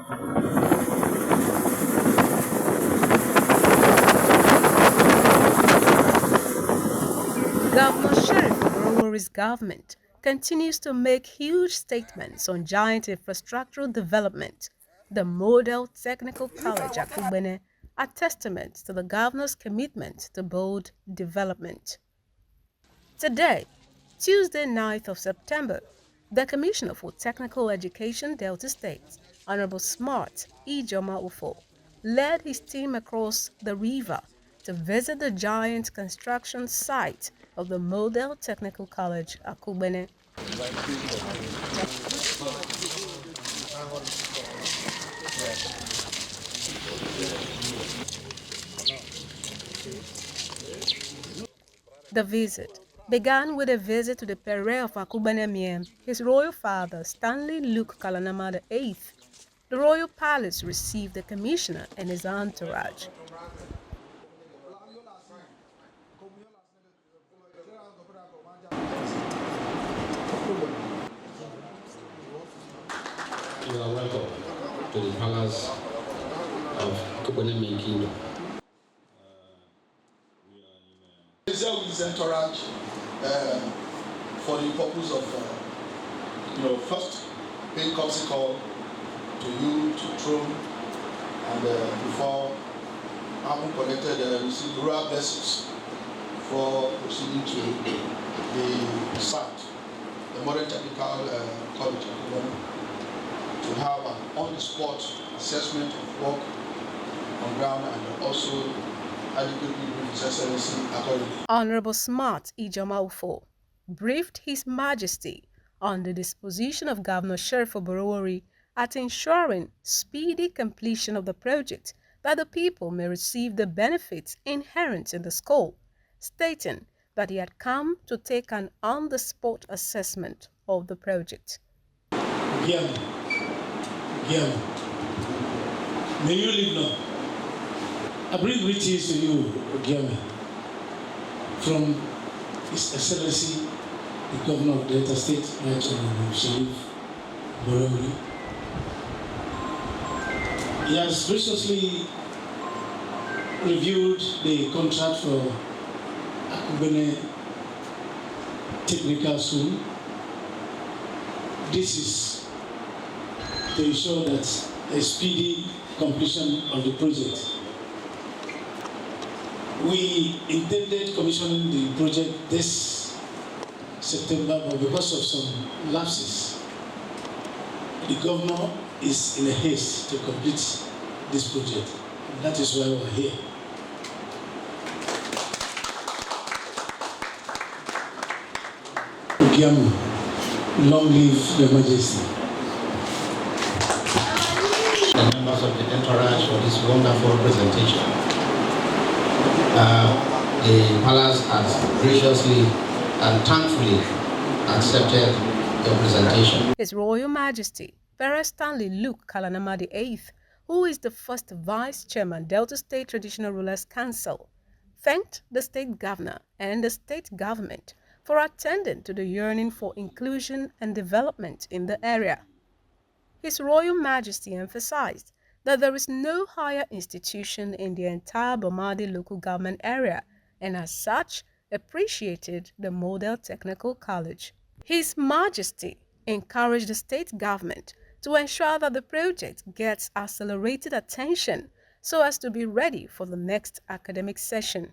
Governor Sheriff Oborowori's government continues to make huge statements on giant infrastructural development. The Model Technical College Akugbene are testament to the governor's commitment to bold development. Today, Tuesday 9th of September, the Commissioner for Technical Education Delta State, Honorable Smart Ijoma Ufoh, led his team across the river to visit the giant construction site of the Model Technical College, Akugbene. The visit began with a visit to the Pere of Akugbene, his royal father, Stanley Luke Kalanama VIII. The royal palace received the commissioner and his entourage. You are welcome to the palace of Akugbene Kingdom. His entourage for the purpose of, first paying courtesy call to you, to throne, and before having collected, received royal blessings for proceeding to the site, the Modern Technical College, to have an on-the-spot assessment of work on ground and also adequately brief His Excellency accordingly. Honorable Smart Ijoma Ufoh briefed His Majesty on the disposition of Governor Sheriff Oborowori at ensuring speedy completion of the project that the people may receive the benefits inherent in the school, stating that he had come to take an on-the-spot assessment of the project. Again, may you live long. I bring greetings to you, again, from His Excellency, the Governor of Delta State, Right Honorable Sheriff Oborowori. He has graciously reviewed the contract for Akugbene Technical School. This is to ensure that a speedy completion of the project. We intended commissioning the project this September, but because of some lapses, the governor is in a haste to complete this project. And that is why we're here. Long live the Majesty. The members of the entourage for this wonderful presentation. The palace has graciously and thankfully accepted your presentation. His Royal Majesty, Pere Stanley Luke Kalanama VIII, who is the first Vice Chairman, Delta State Traditional Rulers Council, thanked the state governor and the state government for attending to the yearning for inclusion and development in the area. His Royal Majesty emphasized that there is no higher institution in the entire Bomadi local government area and as such appreciated the Model Technical College. His Majesty encouraged the state government to ensure that the project gets accelerated attention so as to be ready for the next academic session.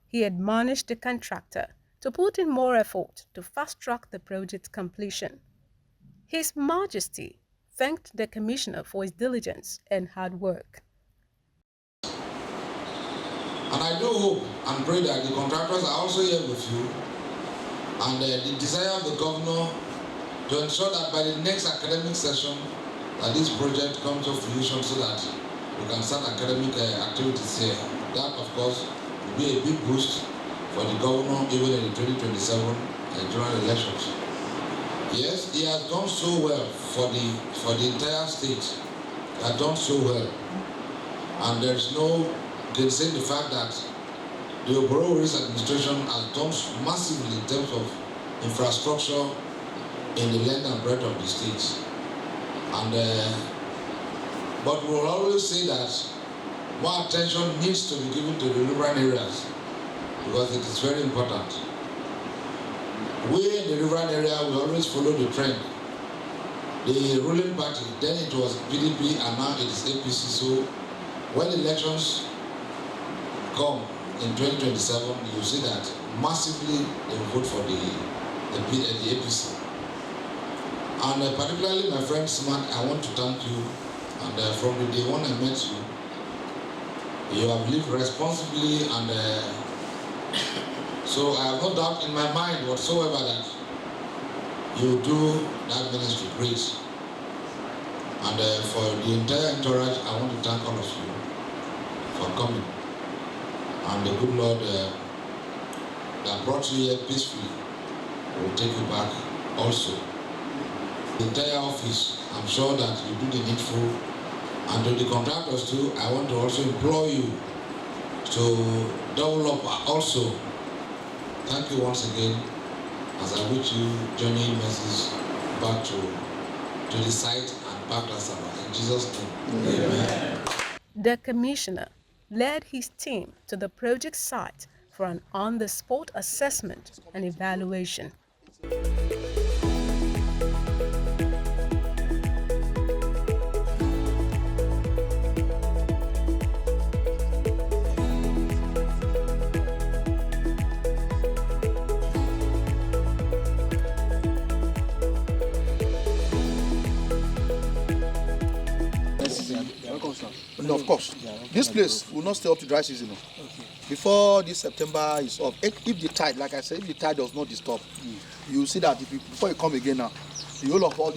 He admonished the contractor to put in more effort to fast-track the project's completion. His Majesty thanked the Commissioner for his diligence and hard work. And I do hope and pray that the contractors are also here with you, and the desire of the governor to ensure that by the next academic session that this project comes to fruition so that we can start academic activities here. That, of course, will be a big boost for the governor even in the 2027 general elections. Yes, he has done so well for the entire state. He has done so well. And there's no gainsaying the fact that the Oborowori's administration has done massively in terms of infrastructure in the length and breadth of the state. And But we'll always say that more attention needs to be given to the rural areas because it is very important. We in the rural area, we always follow the trend. The ruling party, then it was PDP and now it is APC. So when elections come in 2027, you see that massively they will vote for the APC. And particularly my friend Smart, I want to thank you. And from the day one I met you, you have lived responsibly, and so I have no doubt in my mind whatsoever that you do that ministry great. And for the entire entourage, I want to thank all of you for coming. And the good Lord that brought you here peacefully will take you back also. The entire office, I'm sure that you do the needful. And to the contractors too, I want to also implore you to double up also. Thank you once again as I wish you journey message back to the site and back to Asaba. In Jesus' name. Amen. The commissioner led his team to the project site for an on-the-spot assessment and evaluation. No, of course. This place will not stay up to dry season. Before this September is up, if the tide, like I said, if the tide does not disturb, you will see that before you come again now, the whole of all the...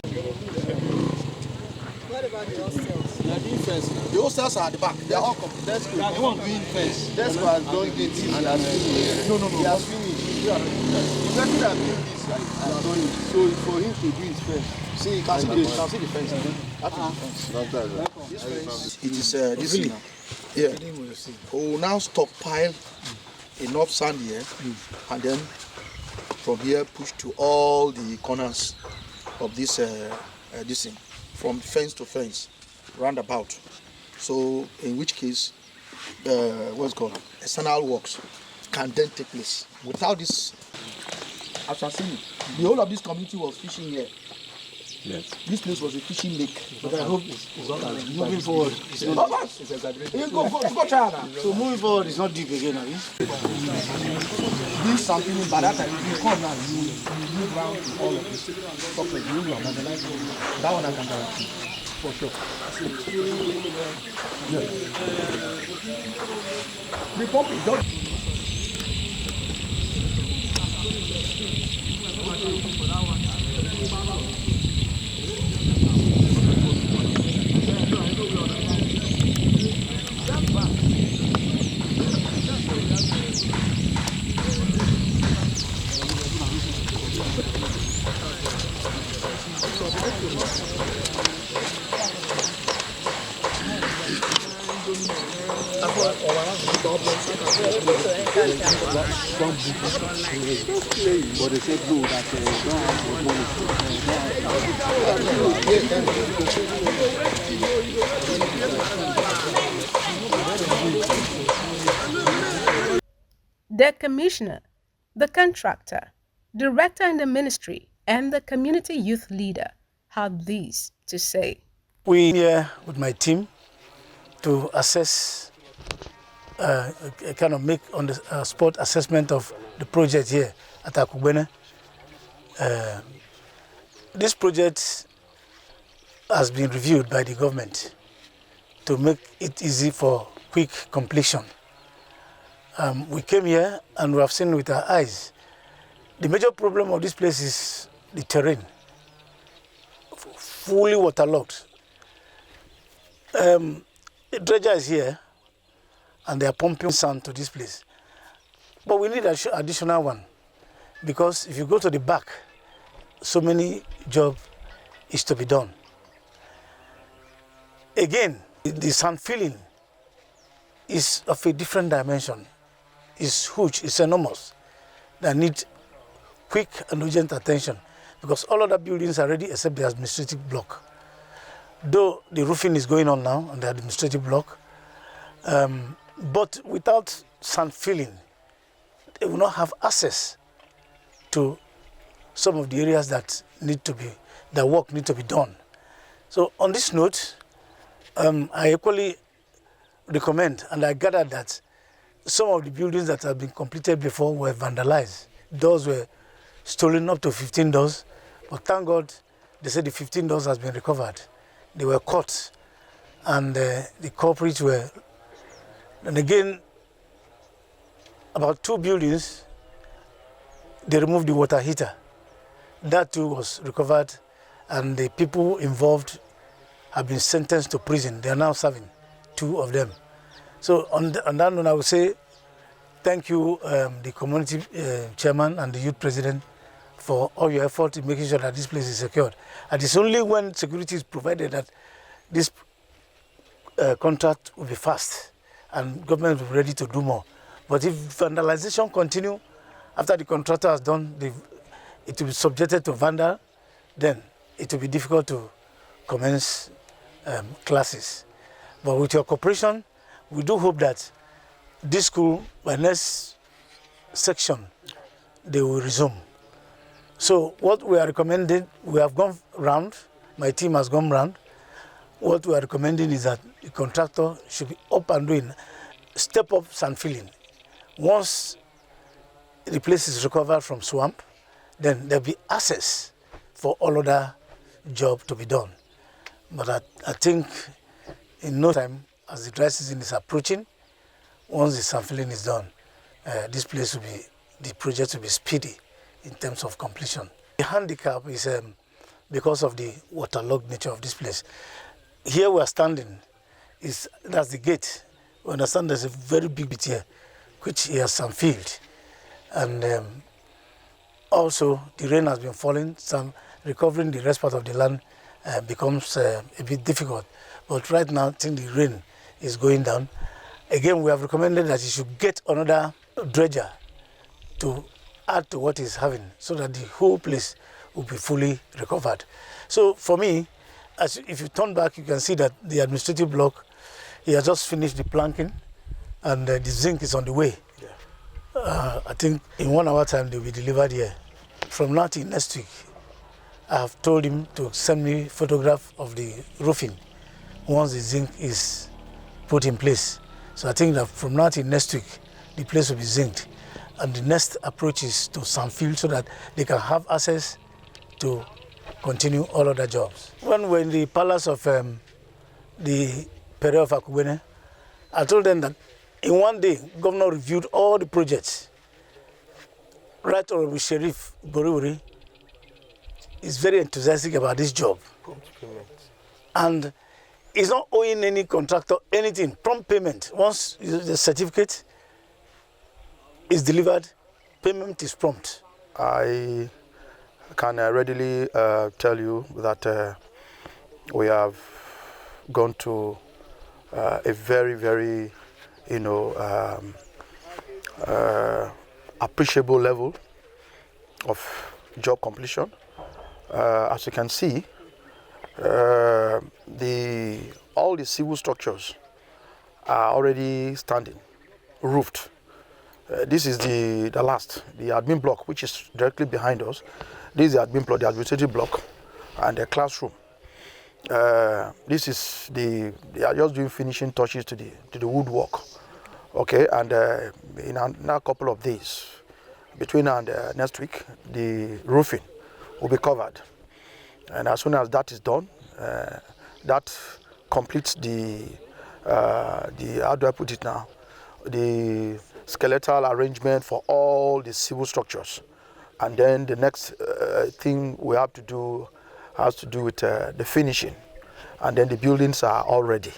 What about the hostels? They are doing first now. The hostels are at the back. They are all complete. That's good. They want doing first. That's why I'm doing it. And I'm finished. No. He has finished. The person that built this has done it. So for him to do it first. See, you can see the fence. That is the fence. This fence, it is this thing. Yeah. We will now stockpile enough sand here, and then from here push to all the corners of this thing, from fence to fence, roundabout. So in which case, what's called external works can then take place. Without this, as I seen it, the whole of this community was fishing here. Yes. This place was a fishing lake. But I hope it's not as moving forward. It's exaggerated. Go try that. So moving forward is not deep again, are you? This something by that time, if you come now, you move around to all of this stuff like you know, that one I can guarantee for sure. Yeah. The pump is done. But they said no, that they don't have The commissioner, the contractor, director in the ministry, and the community youth leader had this to say. We here with my team to assess, kind of make on the spot assessment of the project here at Akugbene. This project has been reviewed by the government to make it easy for quick completion. We came here and we have seen with our eyes. The major problem of this place is the terrain, fully waterlogged. The dredger is here and they are pumping sand to this place. But we need an additional one because if you go to the back, so many jobs is to be done. Again, the sand filling is of a different dimension. It's huge, it's enormous. That needs quick and urgent attention because all other buildings are ready except the administrative block. though the roofing is going on now on the administrative block, but without sand filling, they will not have access to some of the areas that work need to be done. So on this note, I equally recommend, and I gathered that some of the buildings that have been completed before were vandalized. Doors were stolen, up to 15 doors, but thank God they said the 15 doors has been recovered. They were caught, and the culprits were. And again, about 2 buildings, they removed the water heater. That too was recovered, and the people involved have been sentenced to prison. They are now serving, 2 of them. So on that note, I would say thank you, the community chairman and the youth president, for all your effort in making sure that this place is secured. And it's only when security is provided that this contract will be fast and government will be ready to do more. But if vandalization continue after the contractor has done, it will be subjected to vandal, then it will be difficult to commence classes. But with your cooperation, we do hope that this school, by next section, they will resume. So what we are recommending, we have gone round, my team has gone round. What we are recommending is that the contractor should be up and doing, step up sand filling. Once the place is recovered from swamp, then there'll be access for all other job to be done. But I think in no time, as the dry season is approaching, once the sand filling is done, this place will be, the project will be speedy in terms of completion. The handicap is because of the waterlogged nature of this place. Here we are standing, that's the gate. We understand there's a very big bit here, which has some field. And also the rain has been falling, some recovering the rest part of the land becomes a bit difficult. But right now, I think the rain is going down. Again, we have recommended that you should get another dredger to add to what he's having so that the whole place will be fully recovered. So for me, if you turn back, you can see that the administrative block, he has just finished the planking and the zinc is on the way. Yeah. I think in 1 hour time they will be delivered here. From now till next week, I have told him to send me a photograph of the roofing once the zinc is put in place. So I think that from now till next week, the place will be zinced. And the next approach is to sand fill so that they can have access to continue all other jobs. When we're in the palace of the Pere of Akugbene, I told them that in one day, Governor reviewed all the projects. Right Honorable Sheriff Boriwuri is very enthusiastic about this job. And he's not owing any contractor anything, prompt payment. Once the certificate is delivered, payment is prompt. I can readily tell you that we have gone to a very, very, appreciable level of job completion. As you can see, all the civil structures are already standing, roofed. This is the admin block, which is directly behind us. This is the admin block, the administrative block, and the classroom. This is they are just doing finishing touches to the woodwork. Okay, and in a couple of days, between now and next week, the roofing will be covered. And as soon as that is done, that completes the how do I put it now? The skeletal arrangement for all the civil structures. And then the next thing we have to do has to do with the finishing. And then the buildings are all ready.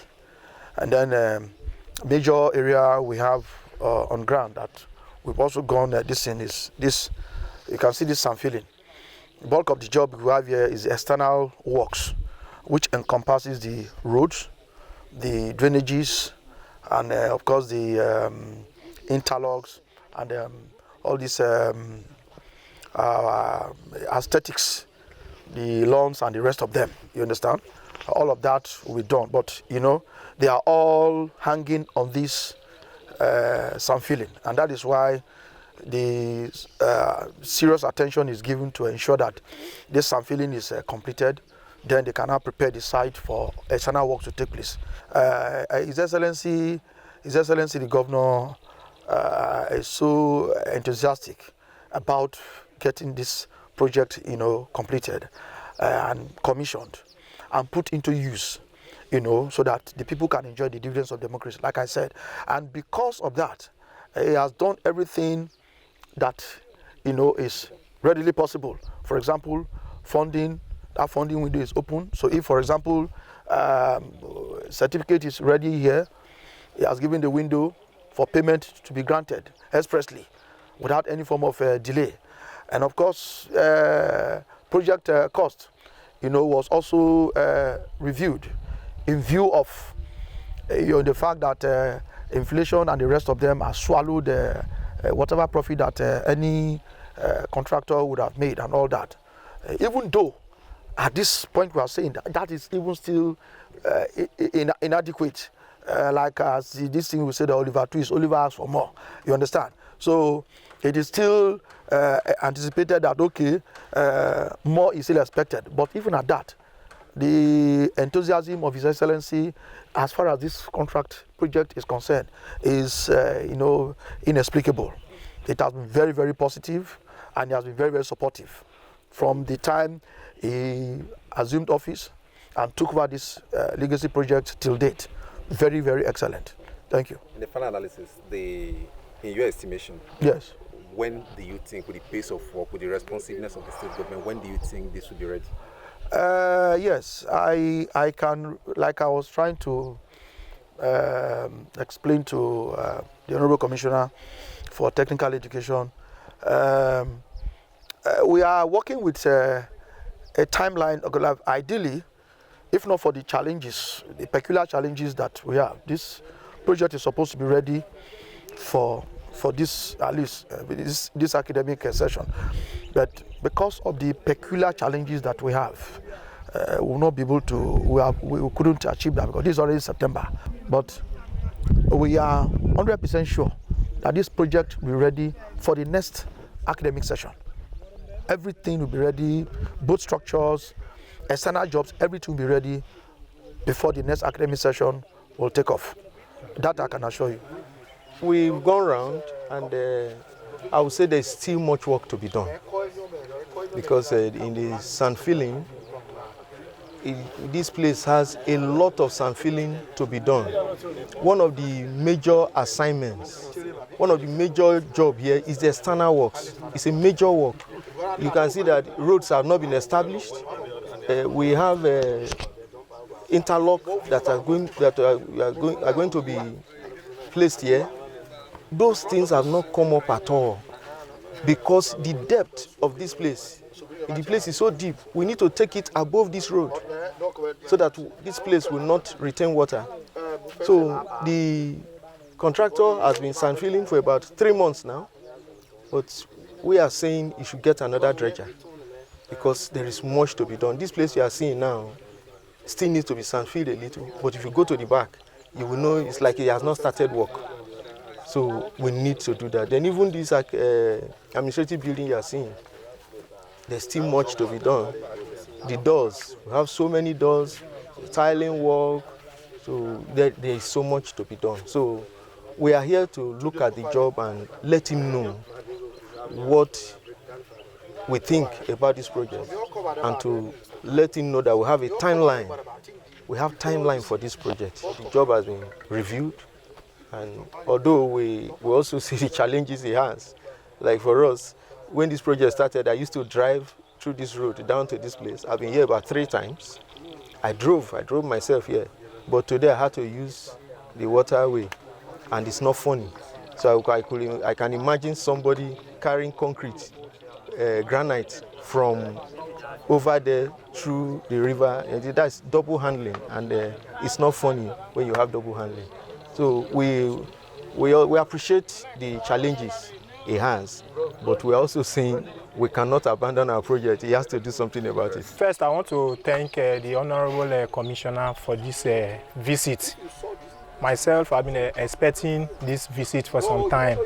And then major area we have on ground that we've also gone, this thing is, you can see this sand filling. The bulk of the job we have here is external works, which encompasses the roads, the drainages, and of course the interlocks, and all these aesthetics, the lawns and the rest of them, you understand? all of that will be done. But they are all hanging on this sand filling, and that is why the serious attention is given to ensure that this sand filling is completed. Then they can now prepare the site for external work to take place. His Excellency the Governor is so enthusiastic about getting this project, completed and commissioned and put into use, so that the people can enjoy the dividends of democracy, like I said. And because of that, he has done everything that, is readily possible. For example, funding. That funding window is open. So if, for example, certificate is ready here, he has given the window for payment to be granted expressly without any form of delay. And of course, project cost, was also reviewed in view of the fact that inflation and the rest of them have swallowed whatever profit that any contractor would have made and all that. Even though at this point we are saying that is even still inadequate. Like as this thing we say, the Oliver Twist, Oliver asks for more. You understand? So it is still anticipated that, okay, more is still expected. But even at that, the enthusiasm of His Excellency as far as this contract project is concerned is, inexplicable. It has been very, very positive, and he has been very, very supportive from the time he assumed office and took over this legacy project till date. Very, very excellent. Thank you. In the final analysis, in your estimation, yes, when do you think, with the pace of work, with the responsiveness of the state government, when do you think this will be ready? Yes, I can, like I was trying to explain to the Honorable Commissioner for Technical Education, we are working with a timeline. Ideally, if not for the challenges, the peculiar challenges that we have, this project is supposed to be ready for this, at least this academic session. But because of the peculiar challenges that we have, we will not be able to, we couldn't achieve that because this is already September. But we are 100% sure that this project will be ready for the next academic session. Everything will be ready, both structures, external jobs, everything will be ready before the next academic session will take off. That I can assure you. We've gone around, and I would say there's still much work to be done, because in the sand filling, this place has a lot of sand filling to be done. One of the major assignments, one of the major jobs here is the external works. It's a major work. You can see that roads have not been established. We have interlock that are going to be placed here. Those things have not come up at all, because the depth of this place, the place is so deep. We need to take it above this road so that this place will not retain water. So the contractor has been sand filling for about 3 months now, but we are saying he should get another dredger, because there is much to be done. This place you are seeing now still needs to be sand filled a little, but if you go to the back, you will know it's like it has not started work. So we need to do that. Then even this administrative building you are seeing, there's still much to be done. The doors, we have so many doors, tiling work, so there is so much to be done. So we are here to look at the job and let him know what we think about this project, and to let him know that we have a timeline. We have timeline for this project. The job has been reviewed, and although we also see the challenges he has, like for us, when this project started, I used to drive through this road down to this place. I've been here about 3 times. I drove myself here, but today I had to use the waterway, and it's not funny. So I can imagine somebody carrying concrete, granite from over there through the river. That's double handling, and it's not funny when you have double handling. So we appreciate the challenges he has, but we're also saying we cannot abandon our project. He has to do something about it. First, I want to thank the Honorable Commissioner for this visit. Myself, I've been expecting this visit for some time.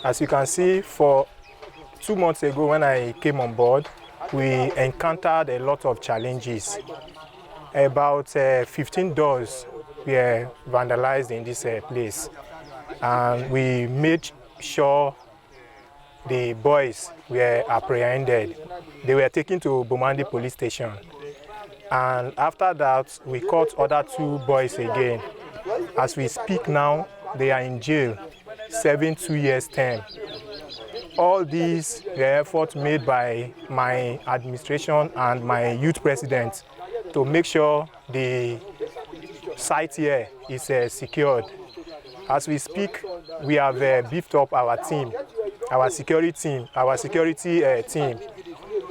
As you can see, for 2 months ago when I came on board, we encountered a lot of challenges. About 15 doors were vandalized in this place. And we made sure the boys were apprehended. They were taken to Bomandi police station. And after that, we caught other 2 boys again. As we speak now, they are in jail, serving 2 years term. All these were efforts made by my administration and my youth president to make sure the site here is secured. As we speak, we have beefed up our team, our security team.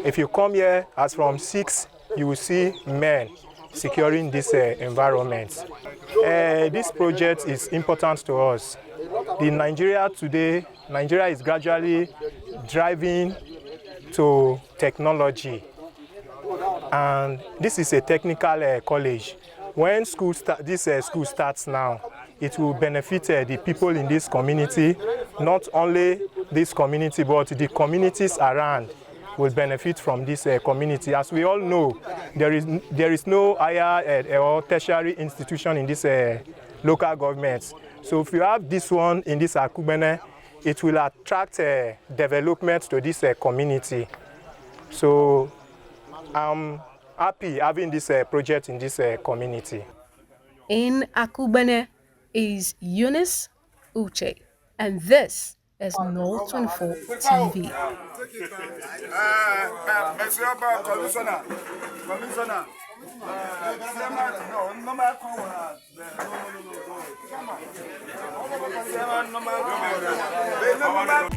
If you come here, as from 6, you will see men securing this environment. This project is important to us. In Nigeria today, Nigeria is gradually driving to technology. And this is a technical college. When this school starts now, it will benefit the people in this community. Not only this community, but the communities around will benefit from this community. As we all know, there is no higher or tertiary institution in this local government. So if you have this one in this Akugbene, it will attract development to this community. So I'm happy having this project in this community. In Akugbene is Eunice Uche, and this is North 24 TV. No,